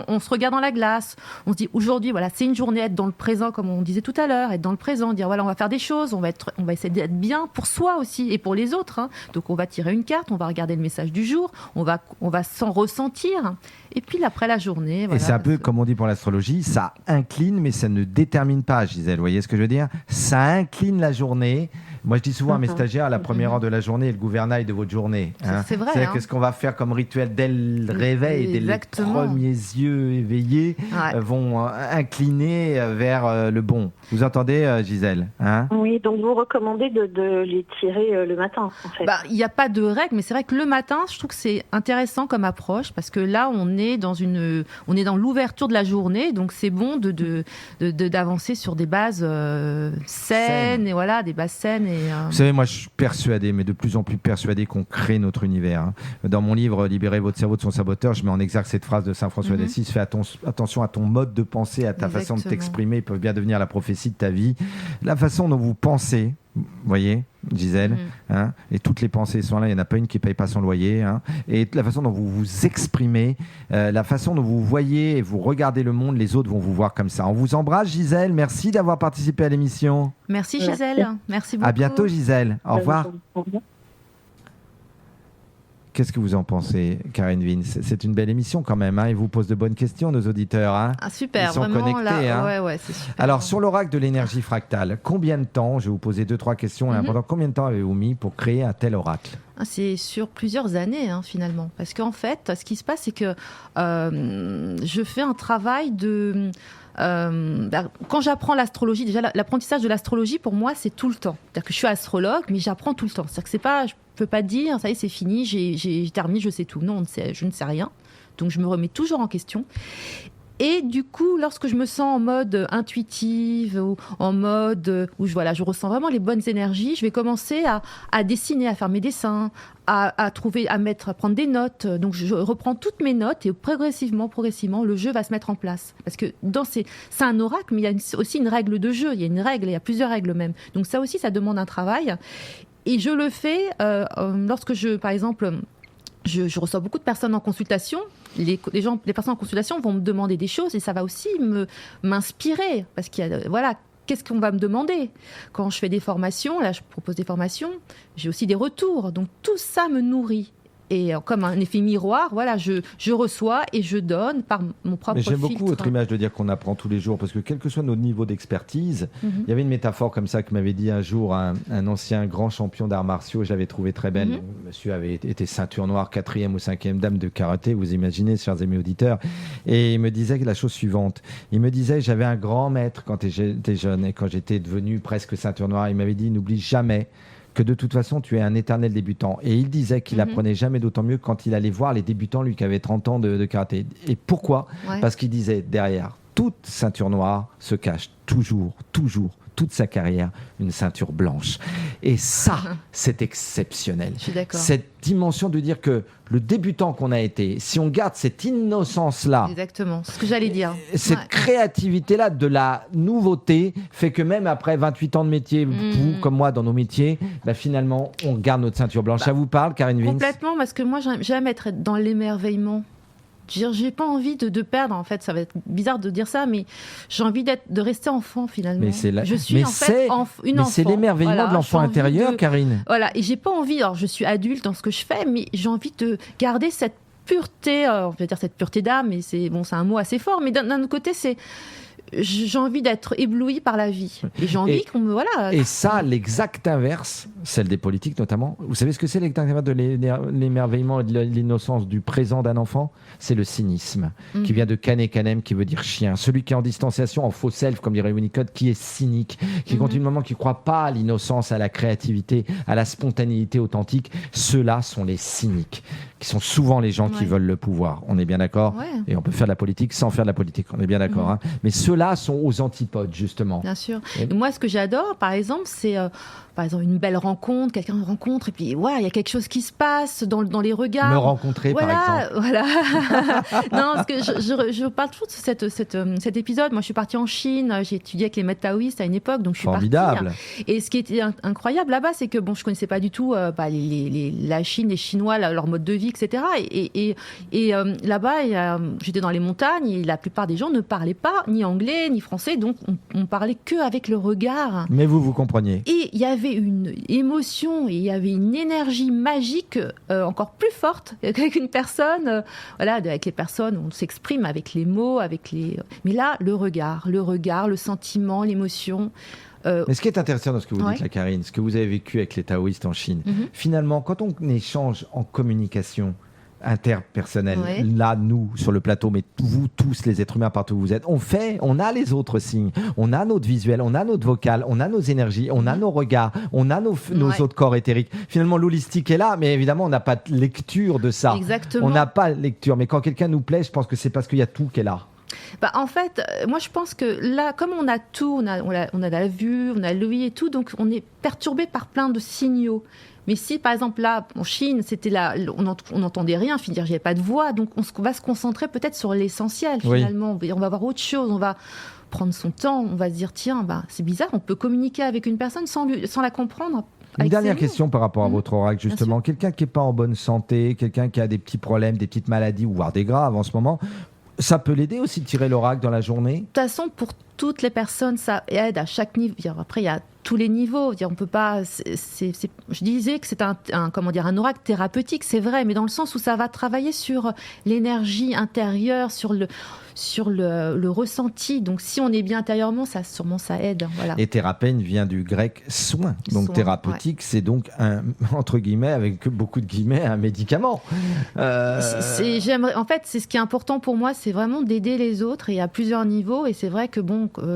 on se regarde dans la glace, on se dit, aujourd'hui, voilà, c'est une journée, être dans le présent, comme on disait tout à l'heure, être dans le présent, dire, voilà, on va faire des choses, on va essayer d'être bien pour soi aussi et pour les autres. Donc, on va tirer une carte, on va regarder le message du jour, on va s'en ressentir. Et puis après la journée... Voilà, et c'est un peu comme on dit pour l'astrologie, ça incline mais ça ne détermine pas, Gisèle. Vous voyez ce que je veux dire ? Ça incline la journée. Moi, je dis souvent à mes stagiaires, la première heure de la journée est le gouvernail de votre journée. C'est vrai. C'est-à-dire que ce qu'on va faire comme rituel dès le réveil, dès les premiers yeux éveillés, vont incliner vers le bon. Vous entendez, Gisèle ? Oui, donc vous recommandez de les tirer le matin, en fait. Il n'y a pas de règle, mais c'est vrai que le matin, je trouve que c'est intéressant comme approche, parce que là, on est dans l'ouverture de la journée, donc c'est bon d'avancer sur des bases saines, et voilà, des bases saines. Vous savez, moi je suis persuadé, mais de plus en plus persuadé qu'on crée notre univers. Dans mon livre « Libérez votre cerveau de son saboteur », je mets en exergue cette phrase de saint François d'Assise, fais attention à ton mode de pensée, à ta façon de t'exprimer, ils peuvent bien devenir la prophétie de ta vie. La façon dont vous pensez, vous voyez, Gisèle, et toutes les pensées sont là, il n'y en a pas une qui ne paye pas son loyer, et la façon dont vous vous exprimez, la façon dont vous voyez et vous regardez le monde, les autres vont vous voir comme ça. On vous embrasse, Gisèle, merci d'avoir participé à l'émission. Merci Gisèle, merci beaucoup. À bientôt Gisèle, au revoir. Qu'est-ce que vous en pensez, Karine Vins ? C'est une belle émission quand même, ils vous posent de bonnes questions, nos auditeurs. Super, ils sont vraiment, connectés. Ouais, c'est super. Alors, sur l'oracle de l'énergie fractale, combien de temps, je vais vous poser 2-3 questions, combien de temps avez-vous mis pour créer un tel oracle ? C'est sur plusieurs années, finalement. Parce qu'en fait, ce qui se passe, c'est que je fais un travail de... quand j'apprends l'astrologie, déjà l'apprentissage de l'astrologie pour moi c'est tout le temps. C'est-à-dire que je suis astrologue, mais j'apprends tout le temps. C'est-à-dire que c'est pas, je peux pas dire ça y est c'est fini, j'ai terminé, je sais tout. Non, je ne sais rien. Donc je me remets toujours en question. Et du coup, lorsque je me sens en mode intuitive ou en mode où je ressens vraiment les bonnes énergies, je vais commencer à dessiner, à faire mes dessins, à prendre des notes. Donc, je reprends toutes mes notes et progressivement, le jeu va se mettre en place. Parce que c'est un oracle, mais il y a aussi une règle de jeu. Il y a une règle, il y a plusieurs règles même. Donc, ça aussi, ça demande un travail. Et je le fais lorsque par exemple... Je reçois beaucoup de personnes en consultation. Les personnes en consultation vont me demander des choses et ça va aussi m'inspirer parce qu'il y a, qu'est-ce qu'on va me demander quand je fais des formations. Là, je propose des formations. J'ai aussi des retours. Donc tout ça me nourrit. Et comme un effet miroir, je reçois et je donne par mon propre filtre. Mais j'aime beaucoup votre image de dire qu'on apprend tous les jours, parce que quel que soit notre niveau d'expertise, il y avait une métaphore comme ça que m'avait dit un jour un ancien grand champion d'arts martiaux, je l'avais trouvé très belle. Monsieur avait été ceinture noire, 4e ou 5e dame de karaté, vous imaginez, chers amis auditeurs. Et il me disait la chose suivante. Il me disait, j'avais un grand maître quand j'étais jeune, et quand j'étais devenu presque ceinture noire, il m'avait dit, n'oublie jamais que de toute façon, tu es un éternel débutant. Et il disait qu'il apprenait jamais d'autant mieux quand il allait voir les débutants, lui qui avait 30 ans de karaté. Et pourquoi ? Parce qu'il disait, derrière toute ceinture noire se cache toujours, toute sa carrière, une ceinture blanche. Et ça, c'est exceptionnel. Je suis d'accord. Cette dimension de dire que le débutant qu'on a été, si on garde cette innocence-là... Exactement, c'est ce que j'allais dire. Cette créativité-là de la nouveauté fait que même après 28 ans de métier, vous, comme moi, dans nos métiers, finalement, on garde notre ceinture blanche. Ça vous parle, Karine Vins ? Complètement, parce que moi, j'aime être dans l'émerveillement. J'ai pas envie de perdre, en fait, ça va être bizarre de dire ça, mais j'ai envie de rester enfant finalement. Je suis une enfant. Mais c'est l'émerveillement de l'enfant intérieur, Karine. Voilà, et j'ai pas envie, alors je suis adulte dans ce que je fais, mais j'ai envie de garder cette pureté, on va dire cette pureté d'âme, mais c'est un mot assez fort, mais d'un autre côté, j'ai envie d'être ébloui par la vie. Et j'ai envie qu'on me... Voilà. Et ça, l'exact inverse, celle des politiques notamment, vous savez ce que c'est l'exact inverse de l'émerveillement et de l'innocence du présent d'un enfant ? C'est le cynisme, qui vient de Cane Canem, qui veut dire chien. Celui qui est en distanciation, en faux self, comme dirait Winnicott, qui est cynique, qui continuellement qui ne croit pas à l'innocence, à la créativité, à la spontanéité authentique. Ceux-là sont les cyniques, qui sont souvent les gens qui veulent le pouvoir. On est bien d'accord ? Et on peut faire de la politique sans faire de la politique. On est bien d'accord. Hein ? Mais ceux-là sont aux antipodes, justement. Bien sûr. Et moi, ce que j'adore, par exemple, c'est par exemple une belle rencontre, quelqu'un me rencontre et puis il y a quelque chose qui se passe dans les regards. Me rencontrer, par exemple. Voilà. Non, parce que je parle toujours de cet épisode. Moi, je suis partie en Chine, j'ai étudié avec les maîtres taoïstes à une époque, donc je suis Formidable. partie. Et ce qui était incroyable là-bas, c'est que je connaissais pas du tout la Chine, les Chinois, leur mode de vie, etc. Et là-bas, j'étais dans les montagnes et la plupart des gens ne parlaient pas ni anglais ni français, donc on parlait que avec le regard. Mais vous compreniez. Et il y avait une émotion et il y avait une énergie magique encore plus forte qu'avec une personne. Avec les personnes, on s'exprime avec les mots, mais là, le regard, le sentiment, l'émotion. Mais ce qui est intéressant dans ce que vous dites, là, Karine, ce que vous avez vécu avec les taoïstes en Chine, finalement, quand on échange en communication interpersonnelle, là, nous, sur le plateau, mais vous tous, les êtres humains, partout où vous êtes, on a les autres signes, on a notre visuel, on a notre vocal, on a nos énergies, on a nos regards, on a nos autres corps éthériques. Finalement, l'holistique est là, mais évidemment, on n'a pas de lecture de ça. Exactement. On n'a pas de lecture, mais quand quelqu'un nous plaît, je pense que c'est parce qu'il y a tout qui est là. En fait, moi je pense que là, comme on a tout, on a la vue, on a l'ouïe et tout, donc on est perturbé par plein de signaux. Mais si, par exemple, là, en Chine, c'était là, on n'entendait rien, il n'y avait pas de voix, donc on va se concentrer peut-être sur l'essentiel, finalement. On va voir autre chose, on va prendre son temps, on va se dire, tiens, c'est bizarre, on peut communiquer avec une personne sans la comprendre. Une dernière question par rapport à votre oracle, justement. Quelqu'un qui n'est pas en bonne santé, quelqu'un qui a des petits problèmes, des petites maladies, ou voire des graves en ce moment, ça peut l'aider aussi de tirer l'oracle dans la journée ? De toute façon, pour toutes les personnes, ça aide à chaque niveau. Après, il y a tous les niveaux. On peut pas. Je disais que c'est un oracle thérapeutique, c'est vrai, mais dans le sens où ça va travailler sur l'énergie intérieure, sur le ressenti. Donc, si on est bien intérieurement, ça aide. Voilà. Et thérapène vient du grec soin. Donc, thérapeutique, c'est donc entre guillemets, avec beaucoup de guillemets, un médicament. En fait, c'est ce qui est important pour moi, c'est vraiment d'aider les autres et à plusieurs niveaux. Et c'est vrai que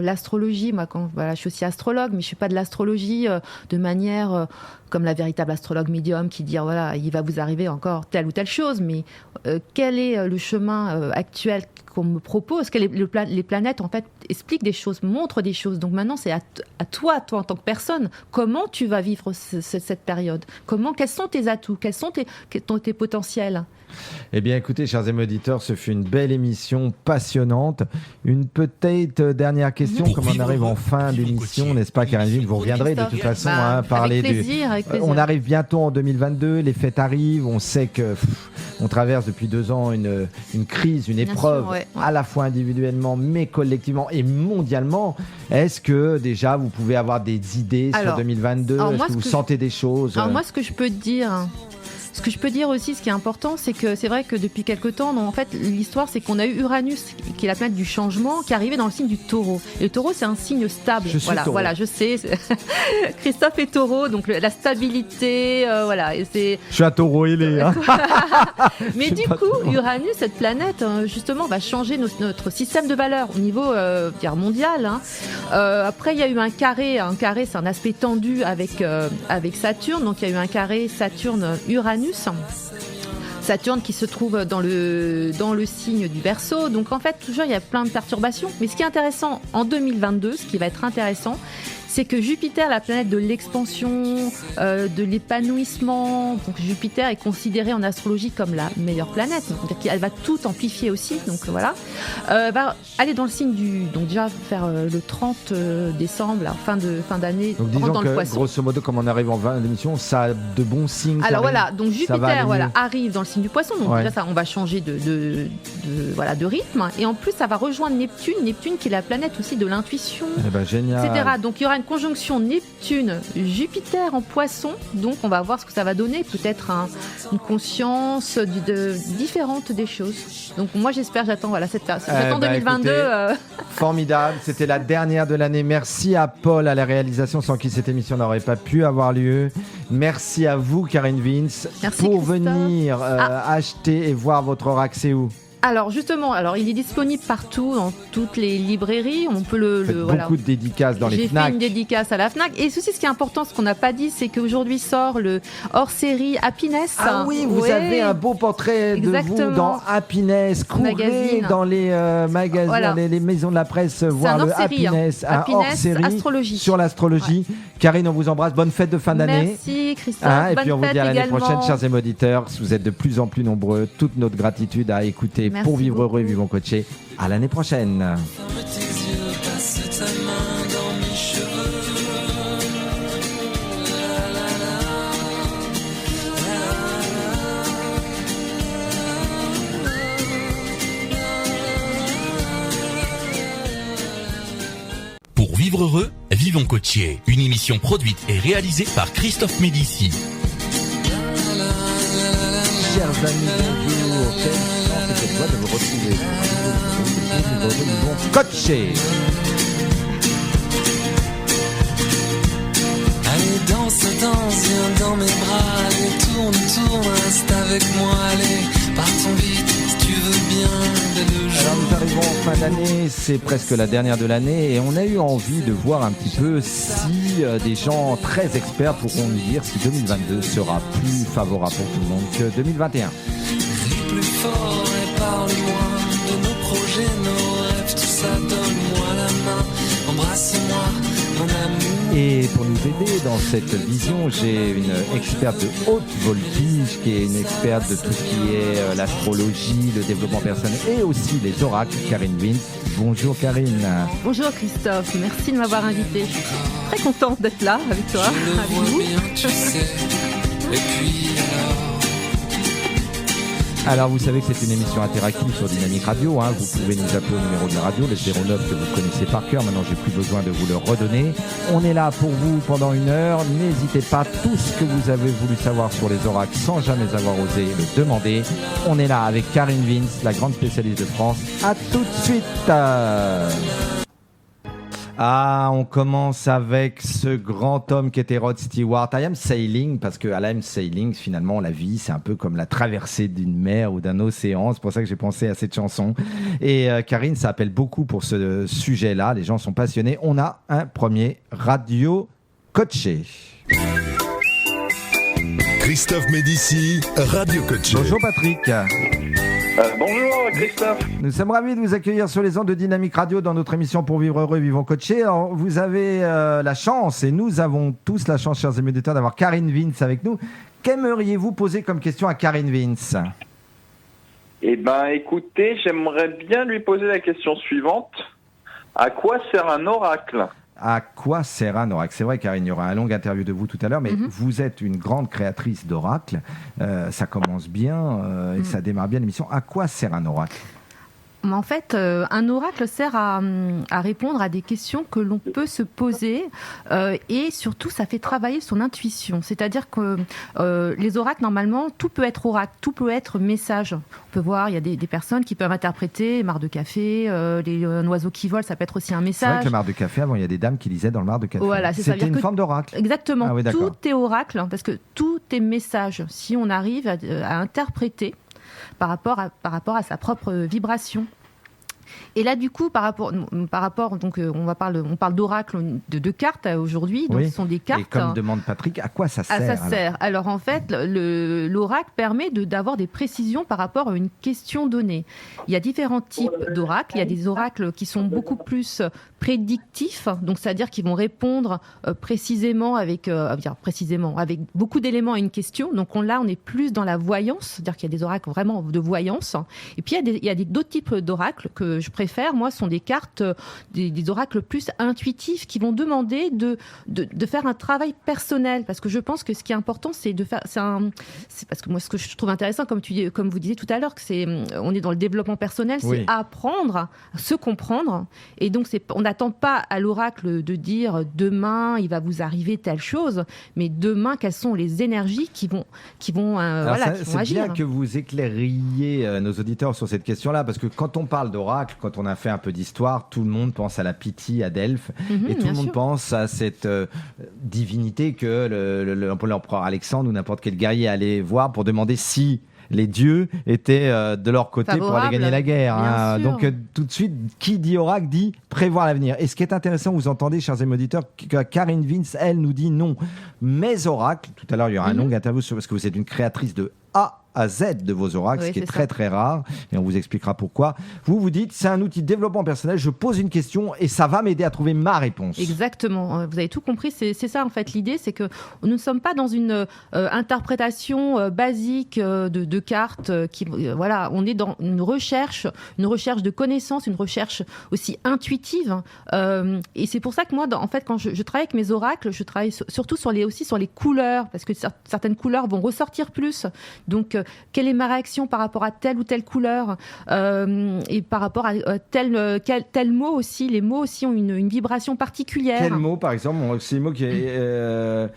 l'astrologie, moi, je suis aussi astrologue, mais je suis pas de l'astrologie de manière comme la véritable astrologue médium qui dit il va vous arriver encore telle ou telle chose, mais quel est le chemin actuel qu'on me propose, les planètes en fait expliquent des choses, montrent des choses. Donc maintenant c'est à toi en tant que personne, comment tu vas vivre cette période, quels sont tes atouts, quels sont tes potentiels. Eh bien, écoutez, chers amis auditeurs, ce fut une belle émission passionnante. Une petite dernière question, comme on arrive en fin d'émission, n'est-ce pas, Karine ? Vous reviendrez de toute façon parler avec plaisir. On arrive bientôt en 2022, les fêtes arrivent, on sait que on traverse depuis 2 ans une crise, une épreuve, à la fois individuellement, mais collectivement et mondialement. Est-ce que déjà vous pouvez avoir des idées sur 2022 ? Est-ce que vous sentez des choses ? Alors moi, ce que je peux te dire... Ce que je peux dire aussi, ce qui est important, c'est que c'est vrai que depuis quelque temps, en fait, l'histoire, c'est qu'on a eu Uranus, qui est la planète du changement, qui est arrivée dans le signe du Taureau. Et le Taureau, c'est un signe stable. Voilà, je sais. Christophe est Taureau, donc la stabilité, Et c'est... Je suis un Taureau ailé. Hein. Mais du coup, Uranus, cette planète, justement, va changer notre système de valeurs au niveau mondial. Hein. Après, il y a eu un carré. Un carré, c'est un aspect tendu avec Saturne. Donc, il y a eu un carré Saturne-Uranus. Saturne qui se trouve dans le signe du Verseau. Donc en fait, toujours il y a plein de perturbations. Mais ce qui est intéressant en 2022, ce qui va être intéressant, c'est que Jupiter, la planète de l'expansion, de l'épanouissement, donc Jupiter est considérée en astrologie comme la meilleure planète, donc elle va tout amplifier aussi, donc voilà, va aller dans le signe donc déjà faire le 30 décembre, la fin d'année, donc disons dans que le Poisson. Grosso modo, comme on arrive en 20 d'émission, ça a de bons signes. Alors voilà, donc Jupiter arrive dans le signe du Poisson, donc déjà ça, on va changer de rythme, et en plus ça va rejoindre Neptune qui est la planète aussi de l'intuition, génial. etc. Donc il y aura une conjonction Neptune-Jupiter en Poisson, donc on va voir ce que ça va donner, peut-être une conscience différente des choses. Donc moi j'attends j'attends 2022. Écoutez, formidable, c'était la dernière de l'année. Merci à Paul à la réalisation, sans qui cette émission n'aurait pas pu avoir lieu. Merci à vous Karine Vince. Merci, pour Christophe. Venir acheter et voir votre oracle, c'est où? Alors justement, il est disponible partout, dans toutes les librairies. On peut beaucoup de dédicaces dans les J'ai Fnac. fait une dédicace à la Fnac. Et ceci, ce qui est important, ce qu'on n'a pas dit, c'est qu'aujourd'hui sort le hors-série Happiness. Ah oui, vous avez un beau portrait de vous dans Happiness. Courez magazine. dans les magazines, Voilà. les maisons de la presse, voir le Happiness, un hors-série astrologie. sur l'astrologie. Ouais. Karine, on vous embrasse. Bonne fête de fin d'année. Merci Christophe. Et bonne puis on vous fête dit à l'année également. prochaine, chers auditeurs. Vous êtes de plus en plus nombreux. Toute notre gratitude à écouter. Merci Pour vivre heureux et beaucoup. vivons coachés. À l'année prochaine. Ferme tes yeux, passe ta main dans mes cheveux. La, la, la. Pour vivre heureux, vivons coachés. Une émission produite et réalisée par Christophe Médici. Chers amis, bonjour. Quelle chance et quelle joie de vous retrouver. Nous vont coacher. Allez, danse, viens dans mes bras. Allez, tourne, reste avec moi. Allez, partons vite, si tu veux bien. Alors nous arrivons en fin d'année, c'est presque la dernière de l'année et on a eu envie de voir un petit peu si des gens très experts pourront nous dire si 2022 sera plus favorable pour tout le monde que 2021. Crie plus fort et parle-moi de nos projets, nos rêves, tout ça, donne-moi la main, embrasse-moi, mon amour. Et pour nous aider dans cette vision, j'ai une experte de haute voltige qui est une experte de tout ce qui est l'astrologie, le développement personnel et aussi les oracles, Karine Vince. Bonjour Karine. Bonjour Christophe, merci de m'avoir invité. Je suis très contente d'être là avec toi, Je le avec vois vous. bien, tu sais. Et puis Alors vous savez que c'est une émission interactive sur Dynamique Radio, hein. Vous pouvez nous appeler au numéro de la radio, le 09 que vous connaissez par cœur, maintenant j'ai plus besoin de vous le redonner. On est là pour vous pendant 1 heure, n'hésitez pas, tout ce que vous avez voulu savoir sur les oracles sans jamais avoir osé le demander. On est là avec Karine Vince, la grande spécialiste de France. À tout de suite. On commence avec ce grand homme qui était Rod Stewart. I am sailing, parce que I am sailing, finalement, la vie, c'est un peu comme la traversée d'une mer ou d'un océan. C'est pour ça que j'ai pensé à cette chanson. Et Karine, ça appelle beaucoup pour ce sujet-là. Les gens sont passionnés. On a un premier radio coaché. Christophe Médici, Radio Coaché. Bonjour Patrick. Bonjour Christophe. Nous sommes ravis de vous accueillir sur les ondes de Dynamique Radio dans notre émission Pour vivre heureux, vivons coachés. Alors, vous avez la chance, et nous avons tous la chance, chers amis auditeurs, d'avoir Karine Vince avec nous. Qu'aimeriez-vous poser comme question à Karine Vince ? Eh bien, écoutez, j'aimerais bien lui poser la question suivante. À quoi sert un oracle ? À quoi sert un oracle ? C'est vrai, Karine, il y aura un long interview de vous tout à l'heure, mais vous êtes une grande créatrice d'oracles. Ça commence bien et ça démarre bien l'émission. À quoi sert un oracle ? En fait, un oracle sert à répondre à des questions que l'on peut se poser et surtout, ça fait travailler son intuition. C'est-à-dire que les oracles, normalement, tout peut être oracle, tout peut être message. On peut voir, il y a des personnes qui peuvent interpréter marc de café, un oiseau qui vole, ça peut être aussi un message. C'est vrai que le marc de café, avant, il y a des dames qui lisaient dans le marc de café. Voilà, c'était une forme d'oracle. Exactement, Ah oui, d'accord. tout est oracle, parce que tout est message. Si on arrive à interpréter par rapport à sa propre vibration. Et là, du coup, par rapport, donc, on parle d'oracle, de cartes aujourd'hui. Donc, oui. Ce sont des cartes. Et comme demande Patrick, à quoi ça sert ? Ça sert. Alors, en fait, l'oracle permet d'avoir des précisions par rapport à une question donnée. Il y a différents types d'oracles. Il y a des oracles qui sont beaucoup plus prédictifs, donc c'est-à-dire qu'ils vont répondre précisément avec beaucoup d'éléments à une question. Donc là, on est plus dans la voyance, c'est-à-dire qu'il y a des oracles vraiment de voyance. Et puis il y a d'autres types d'oracles que je préfère, moi, sont des cartes, des oracles plus intuitifs qui vont demander de faire un travail personnel. Parce que je pense que ce qui est important, c'est de faire. C'est parce que moi, ce que je trouve intéressant, comme vous disiez tout à l'heure, on est dans le développement personnel, c'est apprendre à se comprendre. Et donc, on n'attend pas à l'oracle de dire demain, il va vous arriver telle chose, mais demain, quelles sont les énergies qui vont agir. C'est bien que vous éclairiez nos auditeurs sur cette question-là, parce que quand on parle d'oracle, quand on a fait un peu d'histoire, tout le monde pense à la Pythie, à Delphes, et tout le monde pense à cette divinité que l'empereur Alexandre ou n'importe quel guerrier allait voir pour demander si les dieux étaient de leur côté pour aller gagner la guerre. Donc tout de suite, qui dit oracle dit prévoir l'avenir. Et ce qui est intéressant, vous entendez, chers amis auditeurs, que Karine Vince, elle, nous dit non. Mes oracles, tout à l'heure, il y aura un long interview parce que vous êtes une créatrice de A à Z de vos oracles, ce qui est très très rare, et on vous expliquera pourquoi. Vous dites, c'est un outil de développement personnel, je pose une question et ça va m'aider à trouver ma réponse. Exactement, vous avez tout compris, c'est ça en fait l'idée, c'est que nous ne sommes pas dans une interprétation basique de cartes, on est dans une recherche de connaissances, une recherche aussi intuitive, et c'est pour ça que moi, en fait, quand je travaille avec mes oracles, je travaille surtout sur les couleurs, parce que certaines couleurs vont ressortir plus, donc quelle est ma réaction par rapport à telle ou telle couleur, et par rapport à tel mot aussi. Les mots aussi ont une vibration particulière. Quel mot, par exemple, c'est le mot qui est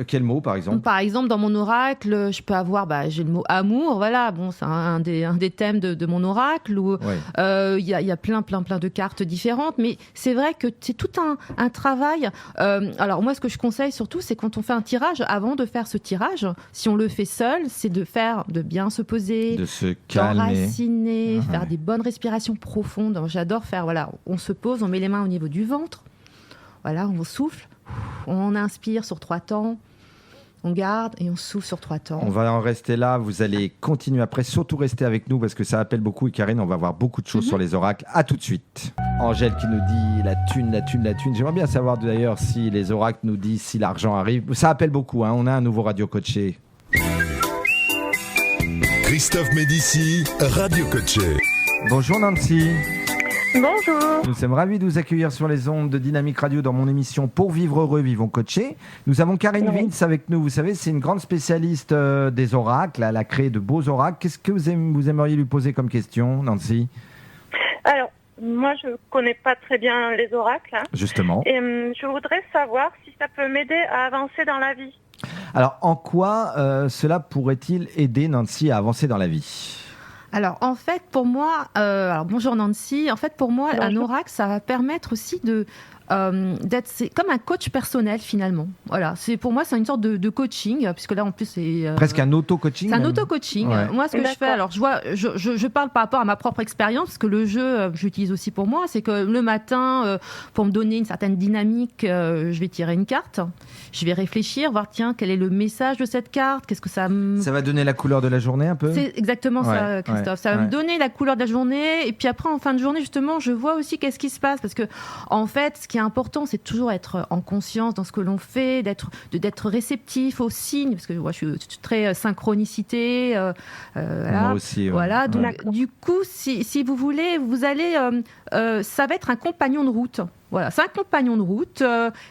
quel mot, par exemple? Par exemple, dans mon oracle, je peux avoir, j'ai le mot amour. Voilà, bon, c'est un des thèmes de mon oracle. Où il y a plein de cartes différentes, mais c'est vrai que c'est tout un travail. Alors moi, ce que je conseille surtout, c'est quand on fait un tirage, avant de faire ce tirage, si on le fait seul, c'est de bien se poser, de se calmer, d'enraciner, faire des bonnes respirations profondes. J'adore faire, on se pose, on met les mains au niveau du ventre, on souffle, on inspire sur 3 temps, on garde et on souffle sur 3 temps. On va en rester là, vous allez continuer après, surtout rester avec nous parce que ça appelle beaucoup, et Karine, on va voir beaucoup de choses sur les oracles. À tout de suite. Angèle qui nous dit la thune. J'aimerais bien savoir d'ailleurs si les oracles nous disent si l'argent arrive. Ça appelle beaucoup, on a un nouveau radio coaché. Christophe Médici, Radio Coaché. Bonjour Nancy. Bonjour. Nous sommes ravis de vous accueillir sur les ondes de Dynamique Radio dans mon émission Pour vivre heureux, vivons coachés. Nous avons Karine Vince avec nous. Vous savez, c'est une grande spécialiste des oracles. Elle a créé de beaux oracles. Qu'est-ce que vous aimeriez lui poser comme question, Nancy? Alors, moi, je connais pas très bien les oracles. Justement. Et je voudrais savoir si ça peut m'aider à avancer dans la vie. Alors, en quoi cela pourrait-il aider Nancy à avancer dans la vie? Alors, en fait, pour moi, bonjour Nancy, en fait, pour moi, un oracle, ça va permettre aussi c'est comme un coach personnel finalement. Voilà, pour moi c'est une sorte de coaching, puisque là en plus c'est presque un auto-coaching. C'est un auto-coaching. Moi, ce que je fais, alors je parle par rapport à ma propre expérience, parce que le jeu, j'utilise aussi pour moi, c'est que le matin, pour me donner une certaine dynamique, je vais tirer une carte, je vais réfléchir, voir quel est le message de cette carte, qu'est-ce que ça va donner la couleur de la journée un peu. C'est exactement ça, Christophe. Ça va me donner la couleur de la journée, et puis après en fin de journée justement, je vois aussi qu'est-ce qui se passe, parce que en fait, ce qui est important, c'est toujours être en conscience dans ce que l'on fait, d'être réceptif aux signes, parce que moi, je suis très synchronicité. Moi aussi. Voilà, donc du coup, si vous voulez, vous allez, ça va être un compagnon de route. Voilà, c'est un compagnon de route,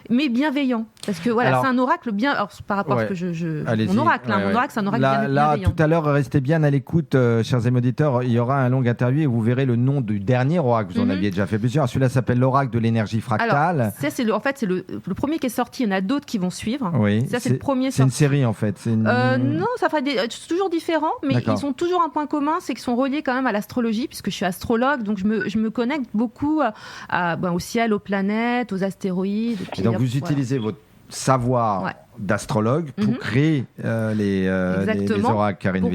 mais bienveillant. Parce que voilà, c'est un oracle bien. Alors, par rapport à ce que mon oracle, mon oracle, c'est un oracle bienveillant. Là, tout à l'heure, restez bien à l'écoute, chers amis auditeurs. Il y aura un long interview et vous verrez le nom du dernier oracle. Vous en aviez déjà fait plusieurs. Celui-là s'appelle l'oracle de l'énergie fractale. Alors, ça, c'est le premier qui est sorti. Il y en a d'autres qui vont suivre. Oui. Ça, c'est le premier. C'est une série en fait. Non, ça fait c'est toujours différent, mais ils ont toujours un point commun, c'est qu'ils sont reliés quand même à l'astrologie, puisque je suis astrologue, donc je me connecte beaucoup au ciel, aux planètes, aux astéroïdes. Et donc vous utilisez votre savoir d'astrologue pour créer les oracles, Karine Vince.